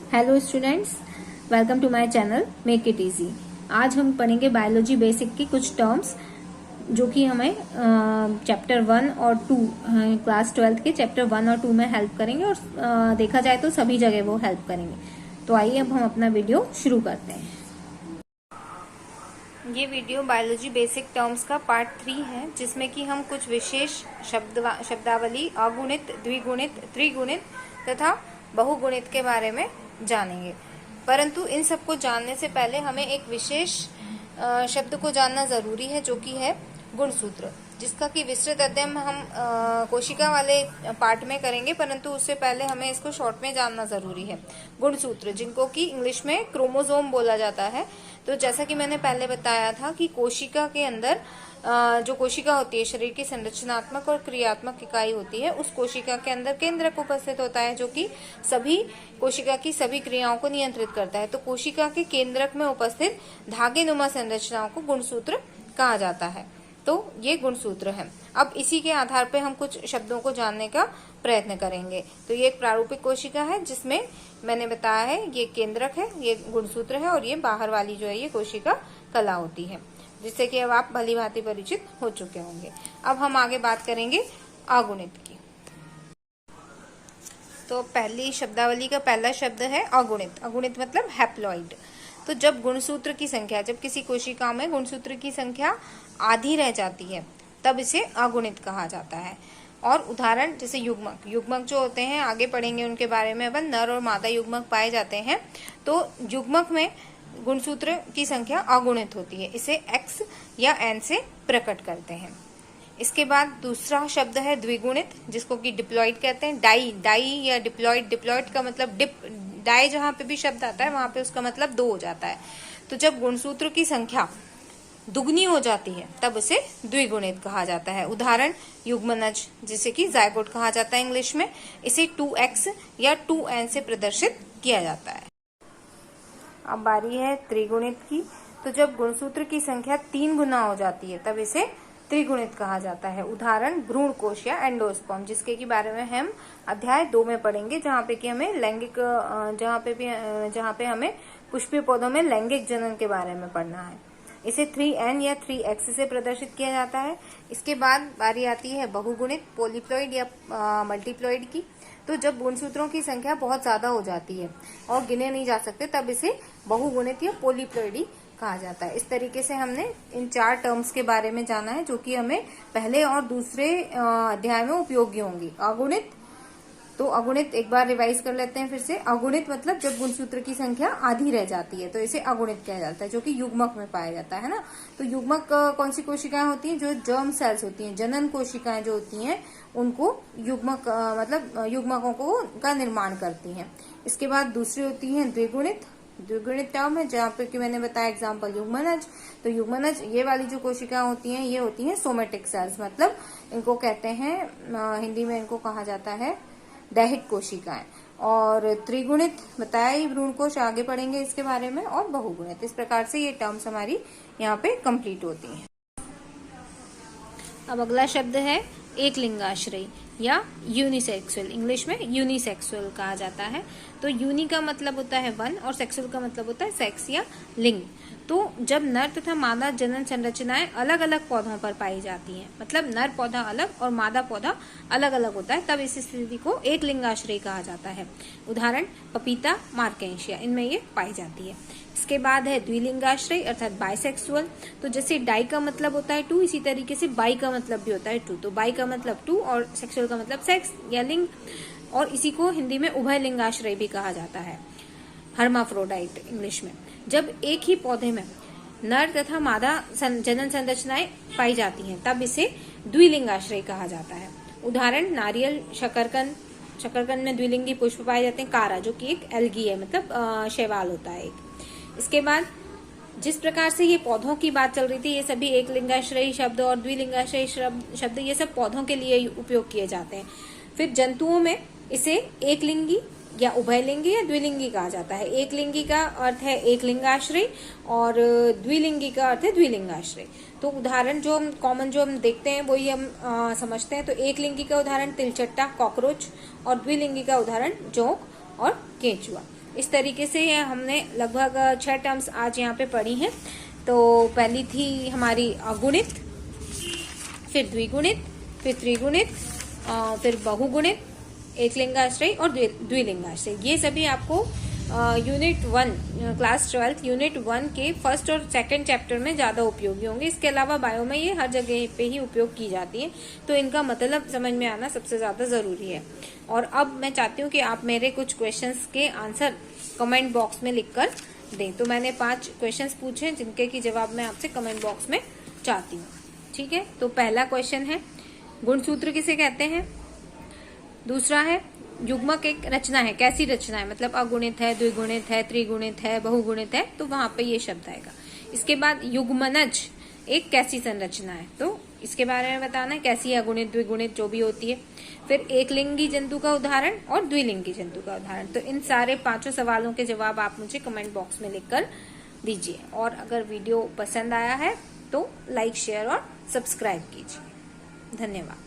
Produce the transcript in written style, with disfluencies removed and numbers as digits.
Hello students, welcome to my channel make it easy. आज हम पढ़ेंगे बायोलॉजी बेसिक की कुछ टर्म्स जो कि हमें चैप्टर 1 और 2 क्लास 12 के चैप्टर 1 और 2 में हेल्प करेंगे और देखा जाए तो सभी जगह वो हेल्प करेंगे। तो आइए अब हम अपना वीडियो शुरू करते हैं। ये वीडियो बायोलॉजी बेसिक टर्म्स का पार्ट 3 है, जिसमें कि हम कुछ विशेष शब्दावली अगुणित, द्विगुणित, त्रिगुणित तथा बहुगुणित के बारे में जानेंगे। परंतु इन सबको जानने से पहले हमें एक विशेष शब्द को जानना जरूरी है, जो कि है गुणसूत्र, जिसका कि विस्तृत अध्ययन हम कोशिका वाले पार्ट में करेंगे। परंतु उससे पहले हमें इसको शॉर्ट में जानना जरूरी है। गुणसूत्र, जिनको कि इंग्लिश में क्रोमोसोम बोला जाता है। तो जैसा कि मैंने पहले बताया था कि कोशिका के अंदर जो कोशिका होती है, शरीर की संरचनात्मक और क्रियात्मक इकाई होती है, उस कोशिका के अंदर केंद्रक उपस्थित होता है, जो कि सभी कोशिका की सभी क्रियाओं को नियंत्रित करता है। तो कोशिका के केंद्रक में उपस्थित धागेनुमा संरचनाओं को गुणसूत्र कहा जाता है। तो ये गुणसूत्र है। अब इसी के आधार पर हम कुछ शब्दों को जानने का प्रयत्न करेंगे। तो ये एक प्रारूपिक कोशिका है, जिसमें मैंने बताया है ये केंद्रक है, ये गुणसूत्र है, और ये बाहर वाली जो है ये कोशिका कला होती है, जिससे कि अब आप भली भांति परिचित हो चुके होंगे। अब हम आगे बात करेंगे अगुणित की। तो पहली शब्दावली का पहला शब्द है अगुणित। अगुणित मतलब हैप्लॉइड। तो जब गुणसूत्र की संख्या, जब किसी कोशिका में गुणसूत्र की संख्या आधी रह जाती है, तब इसे अगुणित कहा जाता है। और उदाहरण जैसे युग्मक, युग्मक जो होते हैं आगे पढ़ेंगे उनके बारे में अपन, नर और मादा युग्मक पाए जाते हैं। तो युग्मक में गुणसूत्र की संख्या अगुणित होती है, इसे x या n से प्रकट करते हैं। इसके बाद दूसरा शब्द है द्विगुणित, जिसको कि डिप्लॉइड कहते हैं। डाई या डिप्लॉइड, डिप्लॉइड का मतलब डाई जहां पे भी शब्द आता है वहां पे उसका मतलब 2 हो जाता है। तो जब गुणसूत्र की संख्या दुगनी हो जाती है तब उसे द्विगुणित कहा जाता है। उदाहरण युग्मनज, जिसे कि जायगोट कहा जाता है इंग्लिश में, इसे 2x या 2n से प्रदर्शित किया जाता है। अब बारी है त्रिगुणित की। तो जब गुणसूत्र की संख्या 3 गुना हो जाती है तब इसे त्रिगुणित कहा जाता है। उदाहरण भ्रूण कोश या एंडोस्पर्म, जिसके के बारे में हम अध्याय 2 में पढ़ेंगे, जहाँ पे कि हमें लैंगिक, जहाँ पे हमें पुष्पीय पौधों में लैंगिक जनन के बारे में पढ़ना है। इसे 3n या 3x से प्रदर्शित किया जाता है। इसके बाद बारी आती है बहुगुणित, पोलीप्लॉइड या मल्टीप्लॉइड की। तो जब गुणसूत्रों की संख्या बहुत ज्यादा हो जाती है और गिने नहीं जा सकते, तब इसे बहुगुणित या पोलीप्लॉइडी कहा जाता है। इस तरीके से हमने इन 4 टर्म्स के बारे में जाना है, जो कि हमें पहले और दूसरे अध्याय में उपयोगी होंगी। अगुणित, तो अगुणित एक बार रिवाइज कर लेते हैं फिर से। अगुणित मतलब जब गुणसूत्र की संख्या आधी रह जाती है तो इसे अगुणित कहा जाता है, जो कि युग्मक में पाया जाता है ना। तो युग्मक कौन सी कोशिकाएं होती हैं? जो जर्म सेल्स होती हैं, जनन कोशिकाएं जो होती हैं, उनको युग्मक मतलब युग्मकों को का निर्माण करती हैं। इसके बाद दूसरी होती है द्विगुणित। द्विगुणित टर्म है, जहाँ पे कि मैंने बताया एग्जाम्पल युग्मनज। तो युग्मनज ये वाली जो कोशिकाएं होती हैं, ये होती हैं सोमेटिक सेल्स, मतलब इनको कहते हैं हिंदी में इनको कहा जाता है दैहिक कोशिकाएं। और त्रिगुणित बताया ही भ्रूण कोश, आगे पढ़ेंगे इसके बारे में। और बहुगुणित, इस प्रकार से ये टर्म्स हमारी यहाँ पे कंप्लीट होती हैं। अब अगला शब्द है एक लिंगाश्रयी या यूनिसेक्सुअल। इंग्लिश में यूनिसेक्सुअल कहा जाता है। तो यूनि का मतलब होता है 1 और सेक्सुअल का मतलब होता है सेक्स या लिंग। तो जब नर तथा मादा जनन संरचनाएं अलग अलग पौधों पर पाई जाती हैं, मतलब नर पौधा अलग और मादा पौधा अलग अलग होता है, तब इस स्थिति को एक लिंगाश्रयी कहा जाता है। उदाहरण पपीता, मार्केंशिया, इनमें ये पाई जाती है। इसके बाद है द्विलिंगाश्रय अर्थात बाइसेक्सुअल। तो जैसे डाई का मतलब होता है 2, इसी तरीके से बाई का मतलब भी होता है 2। तो बाई का मतलब 2 और सेक्सुअल का मतलब सेक्स या लिंग, और इसी को हिंदी में उभय लिंगाश्रय भी कहा जाता है, हर्माफ्रोडाइट इंग्लिश में। जब एक ही पौधे में नर तथा मादा जनन संरचनाएं पाई जाती हैं, तब इसे द्विलिंगाश्रय कहा जाता है। उदाहरण नारियल, शकरकंद। शकरकंद में द्विलिंगी पुष्प पाए जाते हैं। कारा, जो कि एक एल्गी है, मतलब शैवाल होता है एक। इसके बाद जिस प्रकार से ये पौधों की बात चल रही थी, ये सभी एक लिंगाश्रयी शब्द और द्विलिंगाश्रयी शब्द ये सब पौधों के लिए उपयोग किए जाते हैं। फिर जंतुओं में इसे एक लिंगी या उभयलिंगी या द्विलिंगी कहा जाता है। एक लिंगी का अर्थ है एक लिंगाश्रय और द्विलिंगी का अर्थ है द्विलिंगाश्रय। तो उदाहरण जो हम कॉमन जो हम देखते हैं वही हम समझते हैं। तो एक लिंगी का उदाहरण तिलचट्टा, कॉकरोच, और द्विलिंगी का उदाहरण जोंक और केंचुआ। इस तरीके से हमने लगभग 6 टर्म्स आज यहाँ पे पढ़ी हैं। तो पहली थी हमारी अगुणित, फिर द्विगुणित, फिर त्रिगुणित, फिर बहुगुणित, एकलिंगाश्रयी और द्विलिंगाश्रयी। ये सभी आपको यूनिट 1 क्लास 12 यूनिट 1 के फर्स्ट और सेकंड चैप्टर में ज्यादा उपयोगी होंगे। इसके अलावा बायो में ये हर जगह पे ही उपयोग की जाती है, तो इनका मतलब समझ में आना सबसे ज्यादा जरूरी है। और अब मैं चाहती हूँ कि आप मेरे कुछ क्वेश्चंस के आंसर कमेंट बॉक्स में लिखकर दें। तो मैंने 5 क्वेश्चंस पूछे जिनके की जवाब मैं आपसे कमेंट बॉक्स में चाहती हूँ। ठीक है, तो पहला क्वेश्चन है गुणसूत्र किसे कहते हैं। दूसरा है युग्मक एक रचना है, कैसी रचना है, मतलब अगुणित है, द्विगुणित है, त्रिगुणित है, बहुगुणित है, तो वहां पे ये शब्द आएगा। इसके बाद युग्मनज एक कैसी संरचना है, तो इसके बारे में बताना है, कैसी अगुणित द्विगुणित जो भी होती है। फिर एक लिंगी जंतु का उदाहरण और द्विलिंगी जंतु का उदाहरण। तो इन सारे 5 सवालों के जवाब आप मुझे कमेंट बॉक्स में लिखकर दीजिए। और अगर वीडियो पसंद आया है तो लाइक, शेयर और सब्सक्राइब कीजिए। धन्यवाद।